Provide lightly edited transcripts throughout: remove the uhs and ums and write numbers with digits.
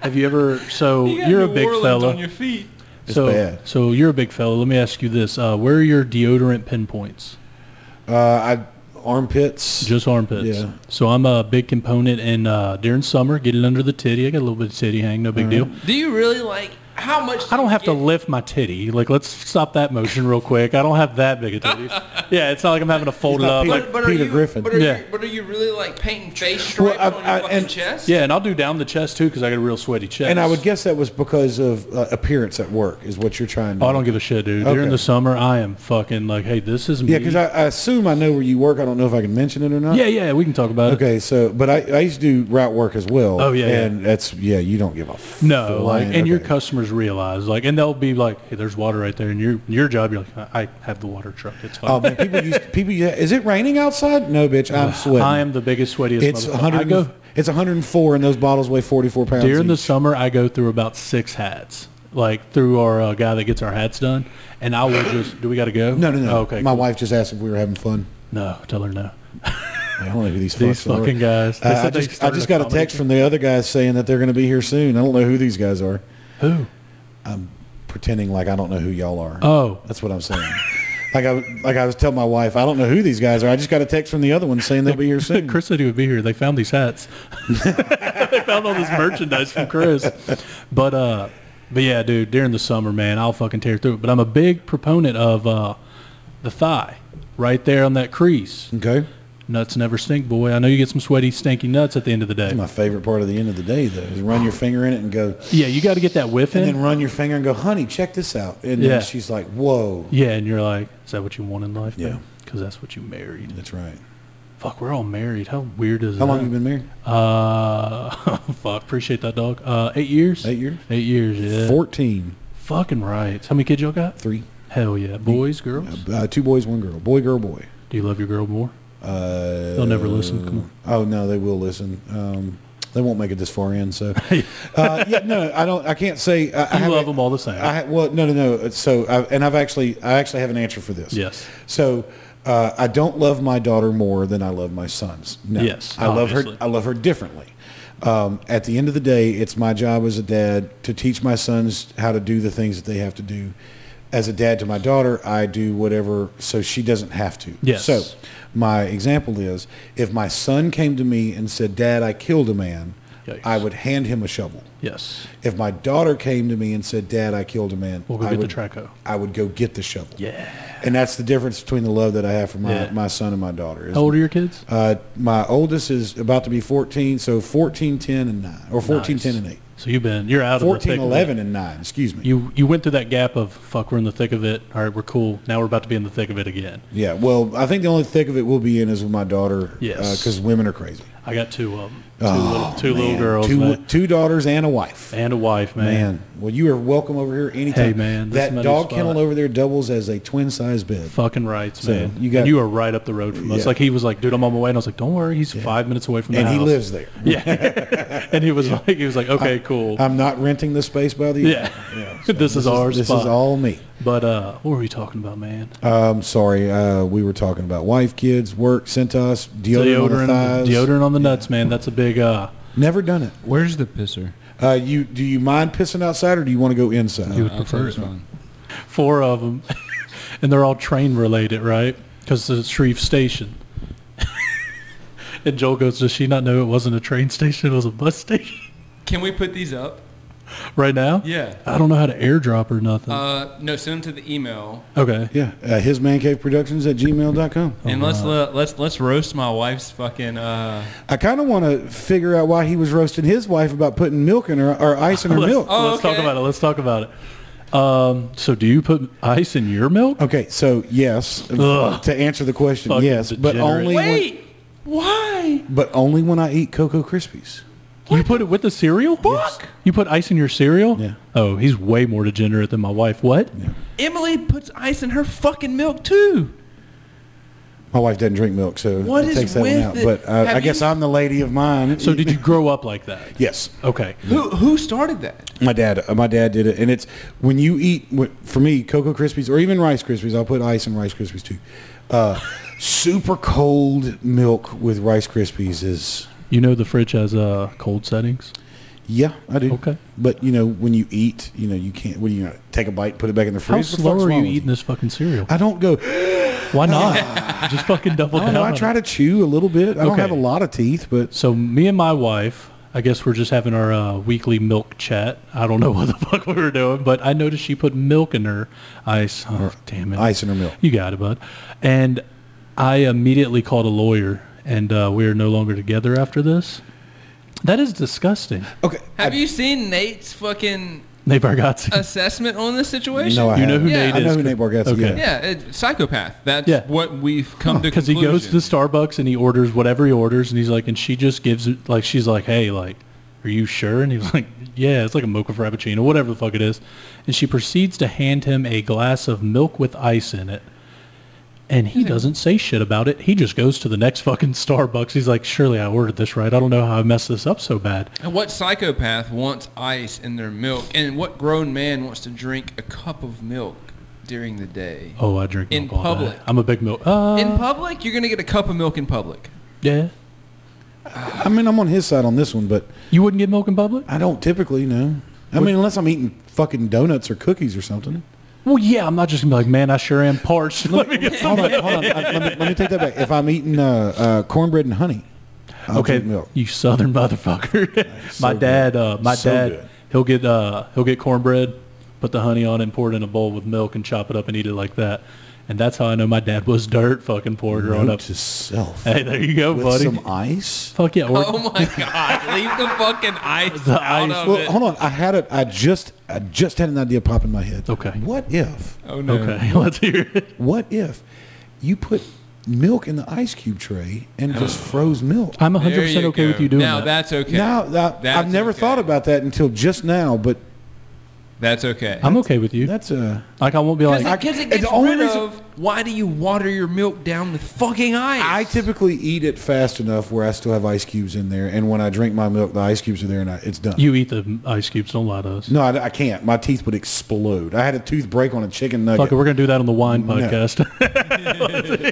Have you ever? So you're a big fella. On your feet. It's bad. So you're a big fella. Let me ask you this: where are your deodorant pinpoints? Armpits. Just armpits. Yeah. So I'm a big component, and during summer, get it under the titty. I got a little bit of titty hang, no big deal. Do you really like? How much? I don't have to lift my titty. Like, let's stop that motion real quick. I don't have that big of titties. Yeah, it's not like I'm having to fold it up. Peter Griffin. But are you really like painting face stripes on your fucking chest? Yeah, and I'll do down the chest too because I got a real sweaty chest. And I would guess that was because of appearance at work is what you're trying to do. I don't give a shit, dude. Okay. During the summer, I am fucking like, hey, this is me. Yeah, because I assume I know where you work. I don't know if I can mention it or not. Yeah, we can talk about it. Okay, so, but I used to do route work as well. Oh, yeah. And that's, you don't give a fuck. No, like, and your customers realize, like, and they'll be like, hey, there's water right there. And your job, you're like, I have the water truck. It's fine. Oh, man, people is it raining outside? No, bitch, I'm sweating. I am the biggest, sweatiest motherfucker. It's 104 and those bottles weigh 44 pounds During the summer, I go through about 6 hats, like through our guy that gets our hats done. And I will just, do we got to go? No. Oh, okay. My wife just asked if we were having fun. No, tell her no. I don't know who these fucking guys. I just got a text from the other guys saying that they're going to be here soon. I don't know who these guys are. Who? I'm pretending like I don't know who y'all are. Oh. That's what I'm saying. Like I was telling my wife, I don't know who these guys are. I just got a text from the other one saying they'll be here soon. Chris said he would be here. They found these hats. They found all this merchandise from Chris. But yeah, dude, during the summer, man, I'll fucking tear through it. But I'm a big proponent of the thigh right there on that crease. Okay. Nuts never stink, boy. I know you get some sweaty, stinky nuts at the end of the day. That's my favorite part of the end of the day, though, is run your finger in it and go. Yeah, you got to get that whiff in. And then run your finger and go, honey, check this out. And then she's like, whoa. Yeah, and you're like, is that what you want in life? Yeah. Because that's what you married. That's right. Fuck, we're all married. How weird is that? How long have you been married? Fuck, appreciate that, dog. 8 years? 8 years? 8 years, yeah. 14. Fucking right. How many kids y'all got? 3. Hell yeah. Boys, girls? 2 boys, 1 girl. Boy, girl, boy. Do you love your girl more? They'll never listen. Come on. Oh no, they will listen. They won't make it this far in. So, yeah, no, I don't. I can't say. I love them all the same. No. So, I actually have an answer for this. Yes. So, I don't love my daughter more than I love my sons. No. Yes. I love her. I love her differently. At the end of the day, it's my job as a dad to teach my sons how to do the things that they have to do. As a dad to my daughter, I do whatever so she doesn't have to. Yes. So my example is if my son came to me and said, Dad, I killed a man, Yikes. I would hand him a shovel. Yes. If my daughter came to me and said, Dad, I killed a man, we'll go get the track hoe. I would go get the shovel. Yeah. And that's the difference between the love that I have for my son and my daughter. How old are your kids? My oldest is about to be 14, so 14, 10, and 9. Or 14, nice. 10, and 8. So you're out 14, of the thick 11, and 9, excuse me. You went through that gap of, fuck, we're in the thick of it. All right, we're cool. Now we're about to be in the thick of it again. Yeah, well, I think the only thick of it we'll be in is with my daughter. Yes. Because women are crazy. I got two little girls. Two daughters and a wife. And a wife, man. Well, you are welcome over here anytime. Hey, man. That dog kennel over there doubles as a twin-size bed. Fucking rights, man. You are right up the road from us. Like, he was like, dude, I'm on my way. And I was like, don't worry. He's 5 minutes away from the house. And he lives there. Yeah. And he was like, okay, cool. I'm not renting the space by the Yeah. So this is ours. This is all me. But what were we talking about, man? Sorry. We were talking about wife, kids, work, sent to us, deodorant on the thighs. Deodorant on the nuts, man. That's a big... Never done it. Where's the pisser? Do you mind pissing outside or do you want to go inside? You would prefer it. 4 of them. And they're all train related, right? Because it's Shreve Station. And Joel goes, does she not know it wasn't a train station? It was a bus station. Can we put these up? Right now? Yeah. I don't know how to airdrop or nothing. No, send them to the email. Okay. Yeah. hismancaveproductions@gmail.com. And let's roast my wife's fucking. I kind of want to figure out why he was roasting his wife about putting milk in her or ice in her milk. Let's talk about it. So do you put ice in your milk? Okay. So yes, to answer the question, Fucking yes, degenerate. but only. Why? But only when I eat Cocoa Krispies. You put it with the cereal? Yes. You put ice in your cereal? Yeah. Oh, he's way more degenerate than my wife. What? Yeah. Emily puts ice in her fucking milk too. My wife doesn't drink milk, so what it takes that one out. But I guess I'm the lady of mine. So did you grow up like that? Yes. Okay. Who started that? My dad did it, and it's when you eat. For me, Cocoa Krispies or even Rice Krispies, I'll put ice in Rice Krispies too. Super cold milk with Rice Krispies is. You know the fridge has cold settings. Yeah, I do. Okay. But, when you eat, you can't, what do you take a bite, put it back in the How freezer? slow are you eating this fucking cereal? I don't go, Why not? Just fucking double down. I try to chew a little bit. I don't have a lot of teeth, but. So me and my wife, I guess we're just having our weekly milk chat. I don't know what the fuck we were doing, but I noticed she put milk in her ice. Oh, damn it. Ice in her milk. You got it, bud. And I immediately called a lawyer, and we are no longer together after this. That is disgusting. Okay. Have you seen Nate's fucking Nate Bargatze assessment on this situation? No, You know who Nate is? I know who Nate Bargatze is. Okay. Yeah, psychopath. That's what we've come to because he conclusion. goes to Starbucks and he orders whatever he orders, and he's like, and she just gives it, like, she's like, hey, like, are you sure? And he's like, yeah, it's like a mocha frappuccino, whatever the fuck it is. And she proceeds to hand him a glass of milk with ice in it. And he doesn't say shit about it. He just goes to the next fucking Starbucks. He's like, surely I ordered this right. I don't know how I messed this up so bad. And what psychopath wants ice in their milk? And what grown man wants to drink a cup of milk during the day? Oh, I drink milk in all public. day. I'm a big milk. In public? You're going to get a cup of milk in public. Yeah. I mean, I'm on his side on this one, but. You wouldn't get milk in public? I don't typically, no. I mean, unless I'm eating fucking donuts or cookies or something. Well, yeah, I'm not just going to be like, man, I sure am parched. Let me get some Hold on. Let me take that back. If I'm eating cornbread and honey, I'll drink milk. You southern motherfucker. So my dad, good. he'll get cornbread, put the honey on it, and pour it in a bowl with milk and chop it up and eat it like that. And that's how I know my dad was dirt fucking poor growing Note up. to self. Hey, there you go, With buddy. some ice. Fuck yeah. Oh my God! Leave the fucking ice The out ice. of Well, it. hold on. I just had an idea pop in my head. Okay. What if? Oh no! Okay, let's hear it. What if you put milk in the ice cube tray and just froze milk? I'm There 100% you okay go. with you doing now that. that's okay. Now, I've That's never okay. thought about that until just now, but That's okay. I'm okay with you. that's a. Like, I won't be like, Because it it's gets the only rid reason- of. Why do you water your milk down with fucking ice? I typically eat it fast enough where I still have ice cubes in there, and when I drink my milk, the ice cubes are there, and it's done. you eat the ice cubes, don't lie to us. No, I can't. My teeth would explode. I had a tooth break on a chicken nugget. Fuck it, we're going to do that on the wine No. podcast.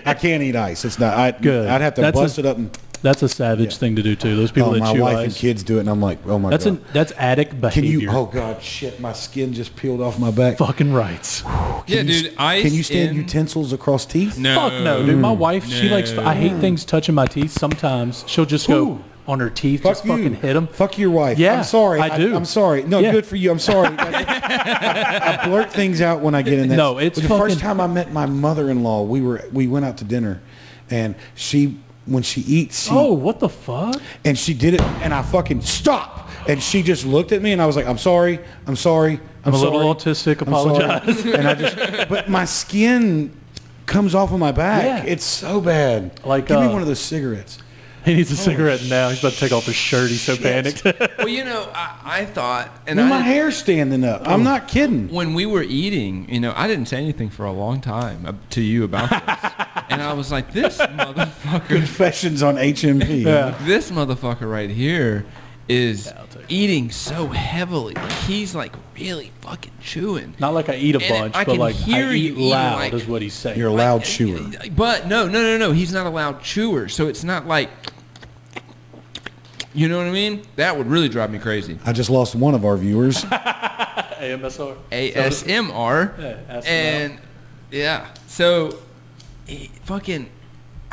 I can't eat ice. It's not. Good. I'd have to That's bust a- it up and. That's a savage thing to do, too. Those people that my chew wife ice. and kids do it, and I'm like, oh my god. That's addict Can behavior. you? Oh god, shit! My skin just peeled off my back. Fucking rights. yeah, dude. Ice. Can you stand in, utensils across teeth? No. Fuck no, dude. My wife, she likes. No. I hate things touching my teeth. Sometimes she'll just go Ooh. on her teeth, Fuck just you. fucking hit them. Fuck your wife. Yeah, I'm sorry. I do. I'm sorry. No, Yeah. good for you. I'm sorry. I blurt things out when I get in that. No, it's the fucking- first time I met my mother-in-law. We went out to dinner, and when she eats, Oh, what the fuck? and she did it, and I fucking stop, and she just looked at me, and I was like, I'm sorry. I'm sorry. I'm a sorry. little autistic. I'm sorry." Apologize. And I just, but my skin comes off of my back. Yeah. It's so bad. Like, Give me one of those cigarettes. He needs a cigarette now. He's about to take off his shirt. He's so panicked. Well, I thought, and And my hair's standing up. I'm not kidding. when we were eating, I didn't say anything for a long time to you about this, and I was like, this motherfucker, Confessions on HMP. Yeah. this motherfucker right here is I'll take it. eating so heavily. Like, he's like really fucking chewing. Not like I eat a And bunch, I but can like hear I you eat eating, loud like- is what he's saying. You're a loud chewer. But no. He's not a loud chewer, so it's not like, you know what I mean? That would really drive me crazy. I just lost one of our viewers. AMSR. ASMR. Yeah, ask him And yeah, so I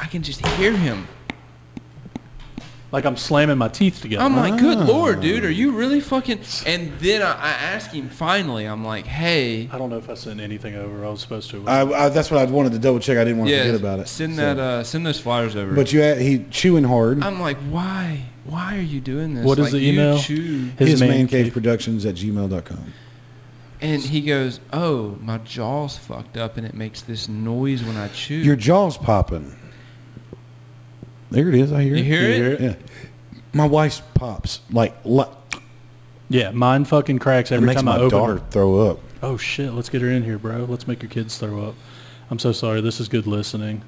can just hear him. Like I'm slamming my teeth together. I'm like, good Lord, dude, are you really fucking? And then I asked him finally, I'm like, hey. I don't know if I sent anything over. I was supposed to. That's what I wanted to double check. I didn't want to Yeah, forget about it. send So. that, send those flyers over. But he chewing hard. I'm like, why? Why are you doing this? What is like, the you email? chew. His Man man Cave. cave productions at gmail.com. And he goes, oh, my jaw's fucked up and it makes this noise when I chew. Your jaw's popping. There it is. I hear You it. hear it? Yeah. My wife's pops like Yeah, mine fucking cracks it every makes time my I open daughter her. throw up. Oh shit, let's get her in here, bro. Let's make your kids throw up. I'm so sorry. This is good listening.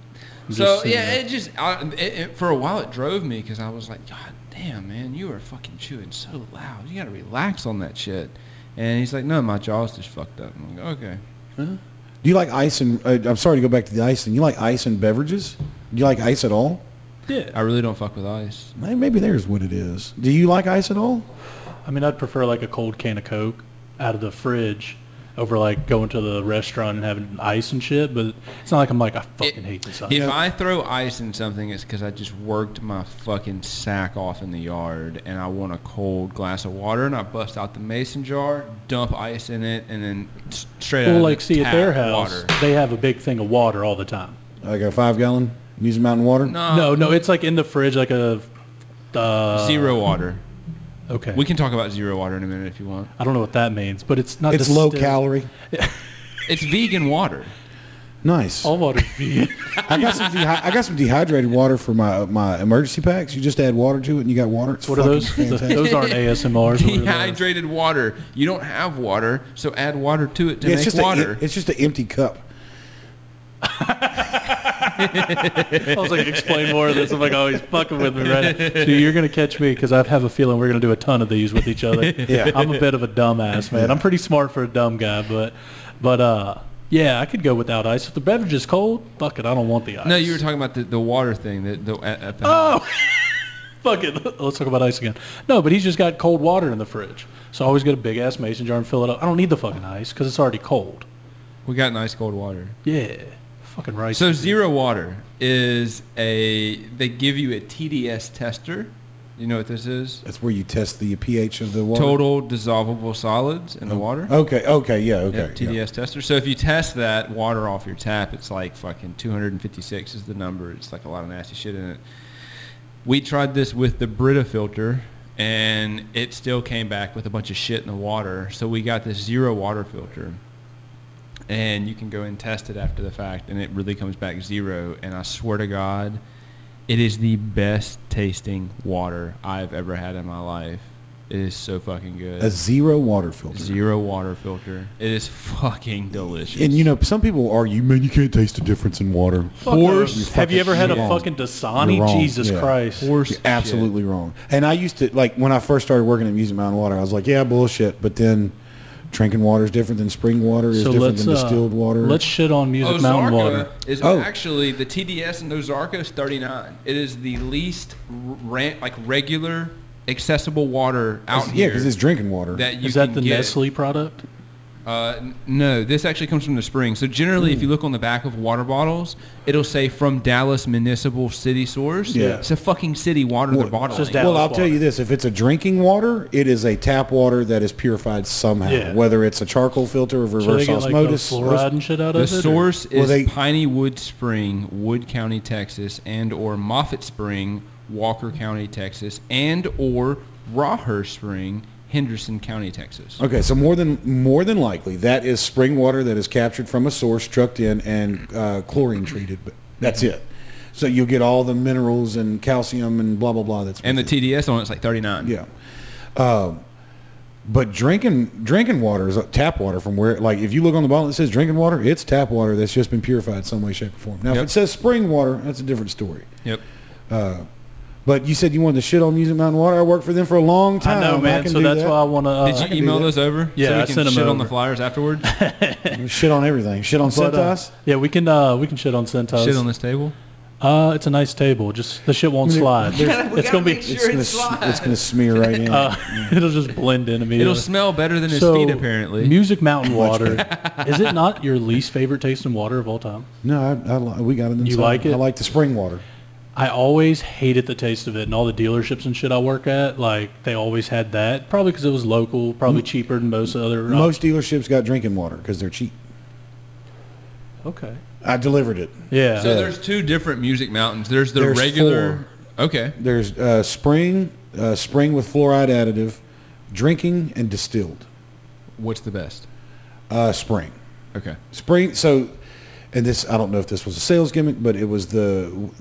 I'm So just saying yeah, that. it just for a while it drove me because I was like, God damn, man, you are fucking chewing so loud. You gotta relax on that shit. And he's like, no, my jaw's just fucked up. I'm like, okay. Do you like ice and? I'm sorry to go back to the ice thing. You like ice and beverages? Do you like ice at all? Yeah. I really don't fuck with ice. Maybe there's what it is. Do you like ice at all? I mean, I'd prefer like a cold can of Coke out of the fridge over like going to the restaurant and having ice and shit. But it's not like I'm like, I fucking hate this ice. If I throw ice in something, it's because I just worked my fucking sack off in the yard and I want a cold glass of water, and I bust out the mason jar, dump ice in it, and then straight out Well, of like, the see, at their tap house, water. they have a big thing of water all the time. Like a 5-gallon Music Mountain water? No, it's like in the fridge, like a... Zero water. Okay. We can talk about zero water in a minute if you want. I don't know what that means, but it's not It's low calorie. It's vegan water. Nice. All water's vegan. I got some dehydrated water for my emergency packs. You just add water to it and you got water. It's What are those? fantastic. Those aren't ASMRs. What are those? Dehydrated water. You don't have water, so add water to it to Yeah, make water. It's just an empty cup. I was like, explain more of this. I'm like, oh, he's fucking with me right now. So you're going to catch me because I have a feeling we're going to do a ton of these with each other. Yeah. I'm a bit of a dumbass, man. I'm pretty smart for a dumb guy, but yeah, I could go without ice. If the beverage is cold, fuck it, I don't want the ice. No, you were talking about the water thing at the Oh, fuck it. Let's talk about ice again. No, but he's just got cold water in the fridge. So I always get a big-ass mason jar and fill it up. I don't need the fucking ice because it's already cold. We got nice cold water. Yeah. Fucking rice. So zero water is they give you a TDS tester. You know what this is? That's where you test the pH of the water. Total dissolvable solids in the water. Okay, yeah, okay. Yep, TDS tester. So if you test that water off your tap, it's like fucking 256 is the number. It's like a lot of nasty shit in it. We tried this with the Brita filter, and it still came back with a bunch of shit in the water. So we got this zero water filter. And you can go and test it after the fact, and it really comes back zero. And I swear to God, it is the best tasting water I've ever had in my life. It is so fucking good. A zero water filter. Zero water filter. It is fucking delicious. And you know, some people argue, man, you can't taste the difference in water. Horse. Have you ever had a You're fucking Dasani? You're wrong. Jesus Yeah. Christ. Horse You're absolutely wrong. And I used to, like, when I first started working at Music Mountain Water, I was like, yeah, bullshit. But then drinking water is different than spring water, is different than distilled water. Let's shit on Music Mountain Water. Is actually the TDS in Ozarka is 39. It is the least regular accessible water out here. Yeah, because it's drinking water. Is that the Nestle product? No, this actually comes from the spring. So generally, if you look on the back of water bottles, it'll say from Dallas Municipal City Source. Yeah. It's a fucking city water they're bottling. just Dallas Well, I'll tell you this. If it's a drinking water, it is a tap water that is purified somehow. Yeah. Whether it's a charcoal filter or So they reverse get like no osmosis. fluoride and shit out The of it? source is they- Piney Wood Spring, Wood County, Texas, and or Moffett Spring, Walker County, Texas, and or Rawhurst Spring, Henderson County, Texas. Okay, so more than likely, that is spring water that is captured from a source, trucked in, and chlorine treated. But that's it. So you'll get all the minerals and calcium and blah blah blah. That's And the with it. TDS on it's like 39. Yeah. But drinking water is tap water from where, like, if you look on the bottle that says drinking water, it's tap water that's just been purified some way, shape, or form. Now, if Yep. it says spring water, that's a different story. Yep. But you said you wanted to shit on Music Mountain Water. I worked for them for a long I time. know, man. can So do that's that. why I want to... Did you email do that. those over? Yeah, so we I can sent 'em shit on the over. flyers afterwards. Shit on everything. Shit on Centos. yeah, we can shit on Centos. Shit on this table. It's a nice table. Just the shit won't slide. It's gonna be. It's gonna smear right in. It'll just blend in immediately. It'll smell better than his So, feet, apparently. Music Mountain Water. Is it not your least favorite tasting water of all time? No, we got it inside. You like it? I like the spring water. I always hated the taste of it, and all the dealerships and shit I work at, like, they always had that. Probably because it was local, probably cheaper than most other... Most dealerships got drinking water because they're cheap. Okay. I delivered it. Yeah. So there's two different Music Mountains. There's the There's regular. Okay. There's spring with fluoride additive, drinking, and distilled. What's the best? Spring. Okay. Spring. So, and this, I don't know if this was a sales gimmick, but it was the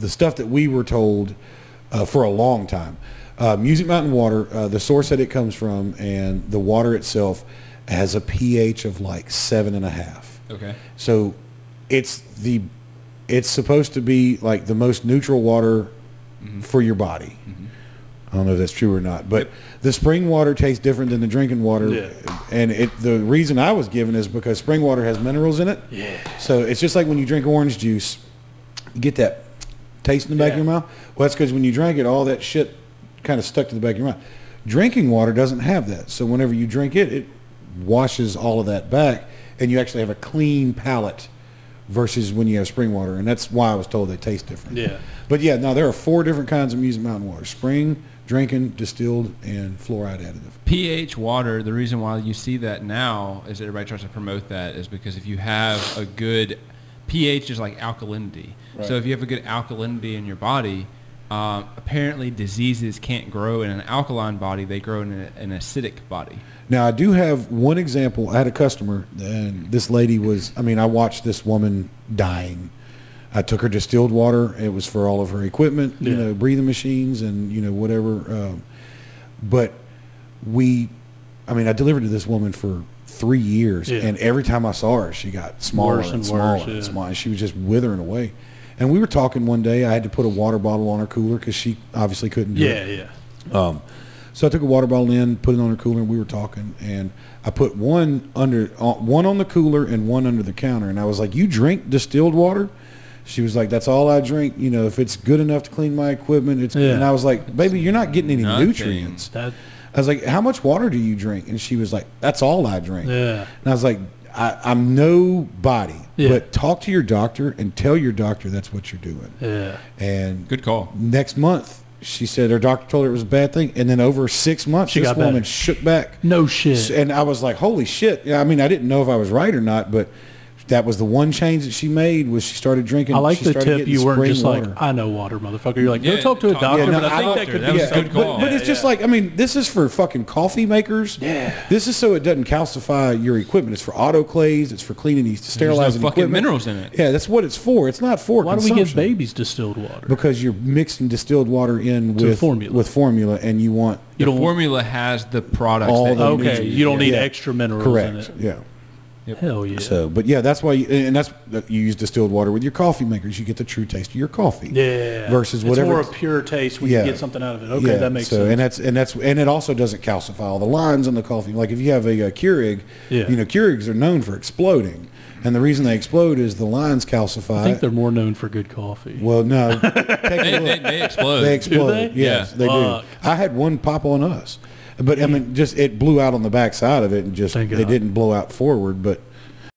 stuff that we were told for a long time. Music Mountain Water, the source that it comes from, and the water itself has a pH of like 7.5. Okay. So it's supposed to be like the most neutral water for your body. I don't know if that's true or not, but the spring water tastes different than the drinking water. Yeah. And the reason I was given is because spring water has minerals in it. Yeah. So it's just like when you drink orange juice, you get that taste in the back of your mouth. Well, that's because when you drank it, all that shit kind of stuck to the back of your mouth. Drinking water doesn't have that. So whenever you drink it, it washes all of that back, and you actually have a clean palate versus when you have spring water. And that's why I was told they taste different. Yeah. But yeah, now there are 4 different kinds of Music Mountain water: spring, drinking, distilled, and fluoride additive. pH water, the reason why you see that now is everybody tries to promote that is because if you have a good pH is like alkalinity. Right. So if you have a good alkalinity in your body, apparently diseases can't grow in an alkaline body. They grow in an acidic body. Now, I do have one example. I had a customer, and this lady was, I watched this woman dying. I took her distilled water. It was for all of her equipment, Yeah. breathing machines and, whatever. But I delivered to this woman for 3 years, Yeah. and every time I saw her, she got smaller Worse and and smaller worse, and yeah. smaller. She was just withering away. And we were talking one day. I had to put a water bottle on her cooler because she obviously couldn't do it. Yeah. So I took a water bottle in, put it on her cooler, and we were talking. And I put one on the cooler and one under the counter. And I was like, "You drink distilled water?" She was like, "That's all I drink. If it's good enough to clean my equipment, it's." Yeah. And I was like, "Baby, you're not getting any Nothing. nutrients." That, I was like, "How much water do you drink?" And she was like, "That's all I drink." yeah. And I was like, I'm nobody, Yeah. but talk to your doctor and tell your doctor that's what you're doing." Yeah. And Good call. next month, she said her doctor told her it was a bad thing. And then over 6 months, She this got woman better. shook back. No shit. And I was like, holy shit. Yeah, I didn't know if I was right or not, but that was the one change that she made was she started drinking. I like she the started tip. getting You weren't spring just water. like, I know water, motherfucker. You're like, Yeah, go talk to a talk- doctor. Yeah, no, but I think I- that could that be was a good something. call. But it's just like, this is for fucking coffee makers. Yeah. This is so it doesn't calcify your equipment. It's for autoclaves. It's for cleaning these, There's sterilizing no fucking equipment. minerals in it. Yeah, that's what it's for. It's not for Why do we consumption. give babies distilled water? Because you're mixing distilled water in To with formula. and you want You The don't- formula has the products. All that the you Okay, need. you don't need Yeah. extra minerals correct. in it. Yeah. Hell yeah. So, but yeah, that's why, you use distilled water with your coffee makers. You get the true taste of your coffee. Yeah. Versus it's whatever. more a pure taste when Yeah. you get something out of it. Okay, that makes sense. And it also doesn't calcify all the lines in the coffee. Like if you have a Keurig, Yeah. Keurigs are known for exploding, and the reason they explode is the lines calcify. I think they're more known for good coffee. Well, no, take a look. They explode. They explode. they? Yes, Yeah. they Fuck. do. I had one pop on us, but just it blew out on the back side of it, and just Thank it God. didn't blow out forward. But